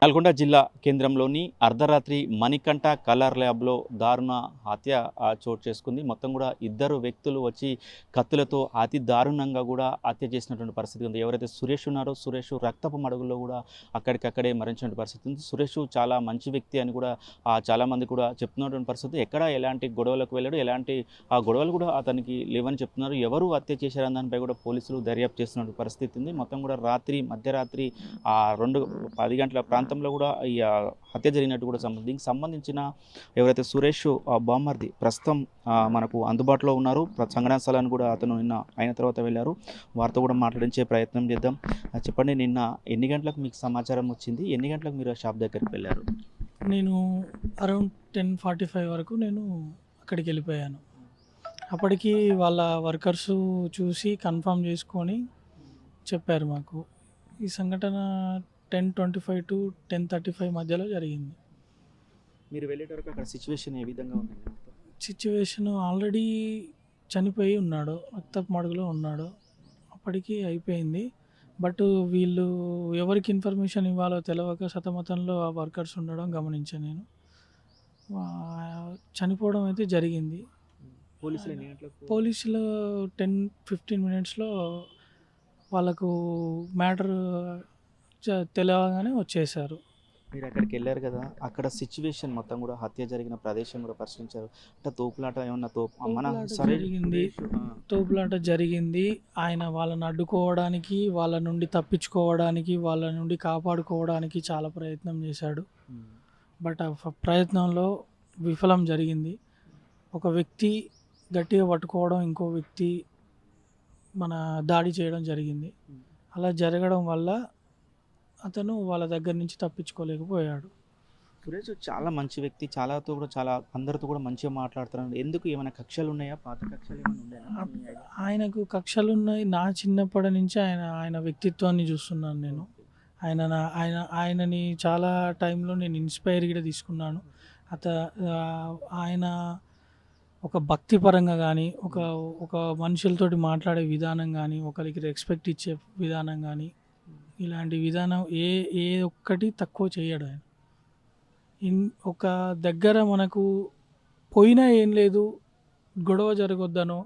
నల్గొండ జిల్లా కేంద్రంలోని అర్ధరాత్రి మణికంఠ కలర్ ల్యాబ్లో దారుణ హత్య చోటు చేసుకుంది. మొత్తం కూడా ఇద్దరు వ్యక్తులు వచ్చి కత్తులతో అతి దారుణంగా కూడా హత్య చేసినటువంటి పరిస్థితి ఉంది. ఎవరైతే సురేష్ ఉన్నారో సురేష్ రక్తపు మడుగుల్లో కూడా అక్కడికక్కడే మరణించినటువంటి పరిస్థితి ఉంది. సురేష్ చాలా మంచి వ్యక్తి అని కూడా చాలామంది కూడా చెప్తున్నటువంటి పరిస్థితి. ఎక్కడ ఎలాంటి గొడవలకు వెళ్ళాడు, ఎలాంటి గొడవలు కూడా అతనికి లేవని చెప్తున్నారు. ఎవరు హత్య చేశారని దానిపై కూడా పోలీసులు దర్యాప్తు చేస్తున్నటువంటి పరిస్థితి ఉంది. మొత్తం కూడా మధ్యరాత్రి 2:10 గంటల ప్రాంతంలో కూడా ఈ హత్య జరిగినట్టు కూడా దీనికి సంబంధించిన ఎవరైతే సురేష్ బామ్మర్ది ప్రస్తుతం మనకు అందుబాటులో ఉన్నారు. సంఘటనా స్థలాన్ని కూడా అతను నిన్న అయిన తర్వాత వెళ్ళారు. వారితో కూడా మాట్లాడించే ప్రయత్నం చేద్దాం. చెప్పండి, నిన్న ఎన్ని గంటలకు మీకు సమాచారం వచ్చింది? ఎన్ని గంటలకు మీరు ఆ షాప్ దగ్గరికి వెళ్ళారు? నేను అరౌండ్ 10:45 వరకు నేను అక్కడికి వెళ్ళిపోయాను. అప్పటికి వాళ్ళ వర్కర్స్ చూసి కన్ఫర్మ్ చేసుకొని చెప్పారు మాకు. ఈ సంఘటన 10:25 to 10:35 మధ్యలో జరిగింది. మీరు వెళ్ళేటప్పుడు అక్కడ సిచ్యువేషన్ ఏ విధంగా ఉంది? సిచ్యువేషన్ ఆల్రెడీ చనిపోయి ఉన్నాడు, రక్తపు మడుగులో ఉన్నాడు. అప్పటికి అయిపోయింది. బట్ వీళ్ళు ఎవరికి ఇన్ఫర్మేషన్ ఇవ్వాలో తెలియక సతమతంలో ఆ వర్కర్స్ ఉండడం గమనించాను నేను. చనిపోవడం అయితే జరిగింది. పోలీసులు 10-15 మినిట్స్లో వాళ్ళకు మ్యాటర్ తెలియగానే వచ్చేసారు. మీరు అక్కడికి వెళ్ళారు కదా, అక్కడ సిచ్యువేషన్ మొత్తం కూడా హత్య జరిగిన ప్రదేశం కూడా పరిశీలించారు. అంటే తోపులాట ఏమన్నా తోపులాట జరిగింది. ఆయన వాళ్ళని అడ్డుకోవడానికి, వాళ్ళ నుండి తప్పించుకోవడానికి, వాళ్ళ నుండి కాపాడుకోవడానికి చాలా ప్రయత్నం చేశాడు. బట్ ఆ ప్రయత్నంలో విఫలం జరిగింది. ఒక వ్యక్తి గట్టిగా పట్టుకోవడం, ఇంకో వ్యక్తి దాడి చేయడం జరిగింది. అలా జరగడం వల్ల అతను వాళ్ళ దగ్గర నుంచి తప్పించుకోలేకపోయాడు. సురేష్ చాలా మంచి వ్యక్తి, అందరితో కూడా మంచిగా మాట్లాడుతున్నాడు. ఎందుకు ఏమైనా కక్షలు ఉన్నాయా? పాత కక్షలు ఏమైనా ఉన్నాయా? ఆయనకు కక్షలు ఉన్నాయి. నా చిన్నప్పటి నుంచి ఆయన వ్యక్తిత్వాన్ని చూస్తున్నాను నేను. ఆయనని చాలా టైంలో నేను ఇన్స్పైర్ కూడా తీసుకున్నాను. ఆయన ఒక భక్తి పరంగా కానీ, ఒక మనుషులతోటి మాట్లాడే విధానం కానీ, ఒకరికి రెస్పెక్ట్ ఇచ్చే విధానం కానీ, ఇలాంటి విధానం ఏ ఒక్కటి తక్కువ చేయడు ఆయన. ఒక దగ్గర మనకు పోయినా ఏం లేదు, గొడవ జరగొద్దనో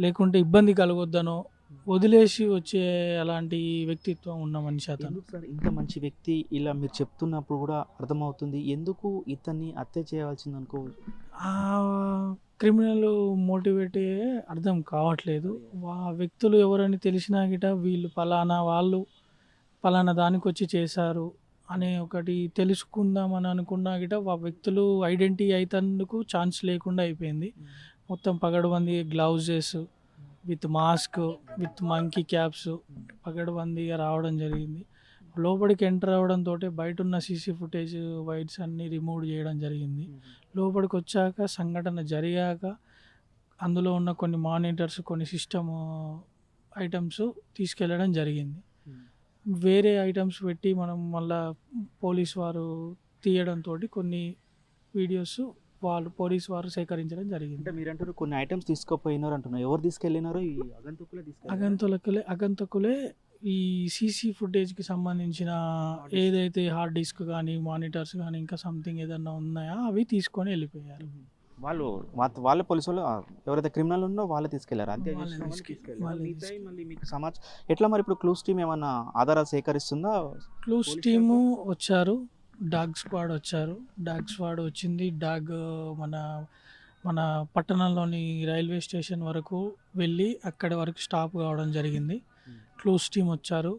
లేకుంటే ఇబ్బంది కలగొద్దనో వదిలేసి వచ్చే అలాంటి వ్యక్తిత్వం ఉన్న మనిషి అతను. ఇంత మంచి వ్యక్తి ఇలా మీరు చెప్తున్నప్పుడు కూడా అర్థమవుతుంది ఎందుకు ఇతన్ని హత్య చేయాల్సింది అనుకో. క్రిమినల్ మోటివేటే అర్థం కావట్లేదు. వ్యక్తులు ఎవరని తెలిసినా గిట వీళ్ళు పలానా దానికి వచ్చి చేశారు అనే ఒకటి తెలుసుకుందామని అనుకున్నా గిట ఆ వ్యక్తులు ఐడెంటిటీ అయితందుకు ఛాన్స్ లేకుండా అయిపోయింది. మొత్తం పగడబందీ gloves with mask with monkey caps పగడబందీగా రావడం జరిగింది. లోపలికి ఎంటర్ అవ్వడంతో బయట ఉన్న సీసీ ఫుటేజ్ వైడ్స్ అన్నీ రిమూవ్ చేయడం జరిగింది. లోపలికి వచ్చాక సంఘటన జరిగాక అందులో ఉన్న కొన్ని మానిటర్స్, కొన్ని సిస్టమ్ ఐటమ్స్ తీసుకెళ్ళడం జరిగింది. వేరే ఐటమ్స్ పెట్టి మనం మళ్ళా పోలీస్ వారు తీయడంతో కొన్ని వీడియోస్ పోలీస్ వారు సేకరించడం జరిగింది. అంటే మీరు అంటారు కొన్ని ఐటమ్స్ తీసుకుపోయినారు అంటున్నారు. ఎవరు తీసుకెళ్ళినారు? ఈ అగంతకులే ఈ సీసీ ఫుటేజ్కి సంబంధించిన ఏదైతే హార్డ్ డిస్క్ కానీ, మానిటర్స్ కానీ, ఇంకా సంథింగ్ ఏదన్నా ఉన్నాయా అవి తీసుకొని వెళ్ళిపోయారు. వాళ్ళ పోలీసు వాళ్ళు ఎవరైతే క్రిమినల్ ఉన్నో వాళ్ళు తీసుకెళ్లారు. అంతే. మళ్ళీ మీకు సమాచారం ఎట్లా మరి? ఇప్పుడు క్లూస్ టీమ్ ఏమన్నా ఆధారాలు సేకరిస్తుందా? క్లూస్ టీము వచ్చారు, డాగ్ స్క్వాడ్ వచ్చారు. డాగ్ స్క్వాడ్ వచ్చింది. మన పట్టణంలోని రైల్వే స్టేషన్ వరకు వెళ్ళి అక్కడి వరకు స్టాప్ కావడం జరిగింది. క్లూస్ టీమ్ వచ్చారు,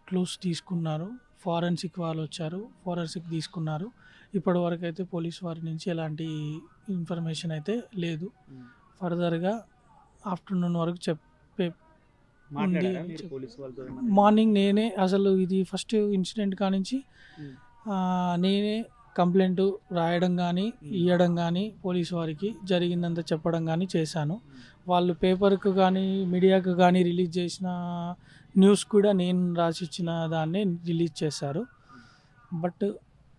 క్లూస్ తీసుకున్నారు. ఫారెన్సిక్ వాళ్ళు వచ్చారు, ఫారెన్సిక్ తీసుకున్నారు. ఇప్పటి వరకు అయితే పోలీస్ వారి నుంచి ఎలాంటి ఇన్ఫర్మేషన్ అయితే లేదు. ఫర్దర్గా ఆఫ్టర్నూన్ వరకు చెప్పే ఉంది. మార్నింగ్ నేనే అసలు ఇది ఫస్ట్ ఇన్సిడెంట్ కానించి నేనే కంప్లైంట్ రాయడం కానీ, ఇవ్వడం కానీ, పోలీసు వారికి జరిగిందంత చెప్పడం కానీ చేశాను. వాళ్ళు పేపర్కు కానీ, మీడియాకు కానీ రిలీజ్ చేసిన న్యూస్ కూడా నేను రాసిచ్చిన దాన్నే రిలీజ్ చేశారు. బట్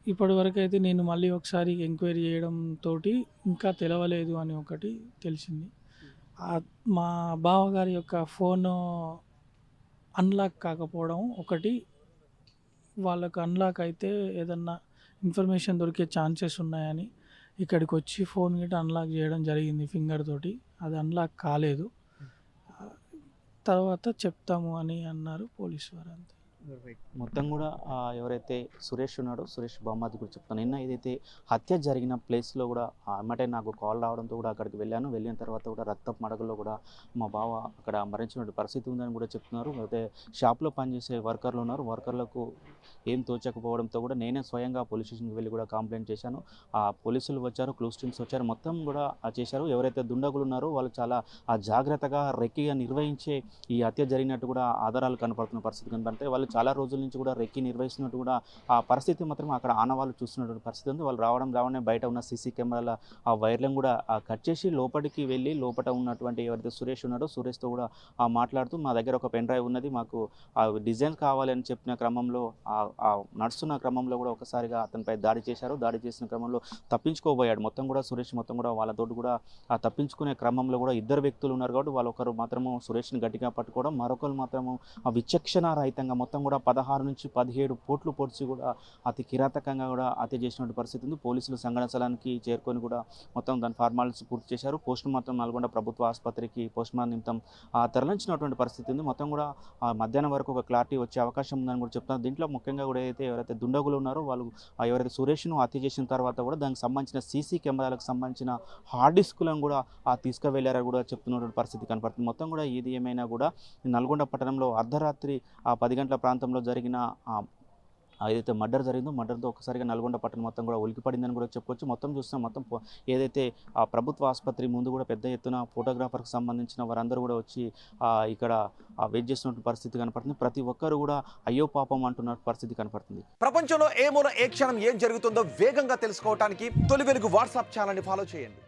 ఇప్పటి వరకు అయితే నేను మళ్ళీ ఒకసారి ఎంక్వైరీ చేయడంతో ఇంకా తెలవలేదు అని ఒకటి తెలిసింది. మా బావగారి యొక్క ఫోన్ అన్లాక్ కాకపోవడం ఒకటి వాళ్ళకు అన్లాక్ అయితే ఏదన్నా ఇన్ఫర్మేషన్ దొరికే ఛాన్సెస్ ఉన్నాయని ఇక్కడికి వచ్చి ఫోన్ గిట్ట అన్లాక్ చేయడం జరిగింది ఫింగర్ తోటి. అది అన్లాక్ కాలేదు. తర్వాత చెప్తాము అని అన్నారు పోలీసు వారు. అంతే. మొత్తం కూడా ఎవరైతే సురేష్ ఉన్నాడో సురేష్ బామ్మాది కూడా చెప్తాను. నిన్న ఏదైతే హత్య జరిగిన ప్లేస్లో కూడా ఎమ్మటే నాకు కాల్ రావడంతో కూడా అక్కడికి వెళ్ళాను. వెళ్ళిన తర్వాత కూడా రక్తపు మడకల్లో కూడా మా బావ అక్కడ మరణించిన పరిస్థితి ఉందని కూడా చెప్తున్నారు. అయితే షాప్లో పనిచేసే వర్కర్లు ఉన్నారు. వర్కర్లకు ఏం తోచకపోవడంతో కూడా నేనే స్వయంగా పోలీస్ స్టేషన్కి వెళ్ళి కూడా కంప్లైంట్ చేశాను. పోలీసులు వచ్చారు, క్లూస్ టీమ్స్ వచ్చారు, మొత్తం కూడా చేశారు. ఎవరైతే దుండగులు ఉన్నారో వాళ్ళు చాలా జాగ్రత్తగా రెక్కిగా నిర్వహించే ఈ హత్య జరిగినట్టు కూడా ఆధారాలు కనపడుతున్న పరిస్థితి కనపడితే వాళ్ళు చాలా రోజుల నుంచి కూడా రెక్కి నిర్వహిస్తున్నట్టు కూడా ఆ పరిస్థితి మాత్రం అక్కడ ఆనవాళ్ళు చూస్తున్నటువంటి పరిస్థితి ఉంది. వాళ్ళు రావడమే బయట ఉన్న సీసీ కెమెరాల ఆ వైర్లను కూడా కట్ చేసి లోపలికి వెళ్ళి లోపల ఉన్నటువంటి ఎవరైతే సురేష్ ఉన్నాడో సురేష్తో కూడా మాట్లాడుతూ మా దగ్గర ఒక పెన్ డ్రైవ్ ఉన్నది, మాకు ఆ డిజైన్ కావాలని చెప్పిన క్రమంలో నడుస్తున్న క్రమంలో కూడా ఒకసారిగా అతనిపై దాడి చేశారు. దాడి చేసిన క్రమంలో తప్పించుకోబోయాడు. మొత్తం కూడా సురేష్ మొత్తం కూడా వాళ్ళతోటి కూడా తప్పించుకునే క్రమంలో కూడా ఇద్దరు వ్యక్తులు ఉన్నారు కాబట్టి వాళ్ళొకరు మాత్రము సురేష్ని గట్టిగా పట్టుకోవడం, మరొకరు మాత్రము విచక్షణ రహితంగా మొత్తం కూడా 16 నుంచి 17 పోట్లు పొడిచి కూడా అతి కిరాతకంగా కూడా హత్య చేసినటువంటి పరిస్థితి ఉంది. పోలీసులు సంఘటన స్థలానికి చేరుకొని కూడా మొత్తం దాని ఫార్మాలిటీస్ పూర్తి చేశారు. పోస్ట్ మార్టం నల్గొండ ప్రభుత్వ ఆసుపత్రికి పోస్ట్ మార్టం నిమిత్తం తరలించినటువంటి పరిస్థితి ఉంది. మొత్తం కూడా మధ్యాహ్నం వరకు ఒక క్లారిటీ వచ్చే అవకాశం ఉందని కూడా చెప్తున్నారు. దీంట్లో ముఖ్యంగా కూడా ఎవరైతే దుండగులు ఉన్నారో వాళ్ళు ఎవరైతే సురేష్ను హత్య చేసిన తర్వాత కూడా దానికి సంబంధించిన సీసీ కెమెరాలకు సంబంధించిన హార్డ్ డిస్కులను కూడా తీసుకువెళ్ళారని కూడా చెప్తున్నటువంటి పరిస్థితి కనపడుతుంది. మొత్తం కూడా ఇది ఏమైనా కూడా నల్గొండ పట్టణంలో అర్ధరాత్రి 10 గంటల ప్రాంతంలో జరిగిన ఏదైతే మర్డర్ జరిగిందో మర్డర్తో ఒకసారిగా నల్గొండ పట్టణం మొత్తం కూడా ఉలికిపడిందని కూడా చెప్పుకోవచ్చు. మొత్తం చూస్తున్నాం, మొత్తం ఏదైతే ప్రభుత్వ ఆసుపత్రి ముందు కూడా పెద్ద ఎత్తున ఫోటోగ్రాఫర్కి సంబంధించిన వారందరూ కూడా వచ్చి ఇక్కడ వెయిట్ చేస్తున్న పరిస్థితి కనపడుతుంది. ప్రతి ఒక్కరు కూడా అయ్యో పాపం అంటున్న పరిస్థితి కనపడుతుంది. ప్రపంచంలో ఏ మూల ఏ క్షణం ఏం జరుగుతుందో వేగంగా తెలుసుకోవడానికి తొలి వెలుగు వాట్సాప్ ఛానల్ని ఫాలో చేయండి.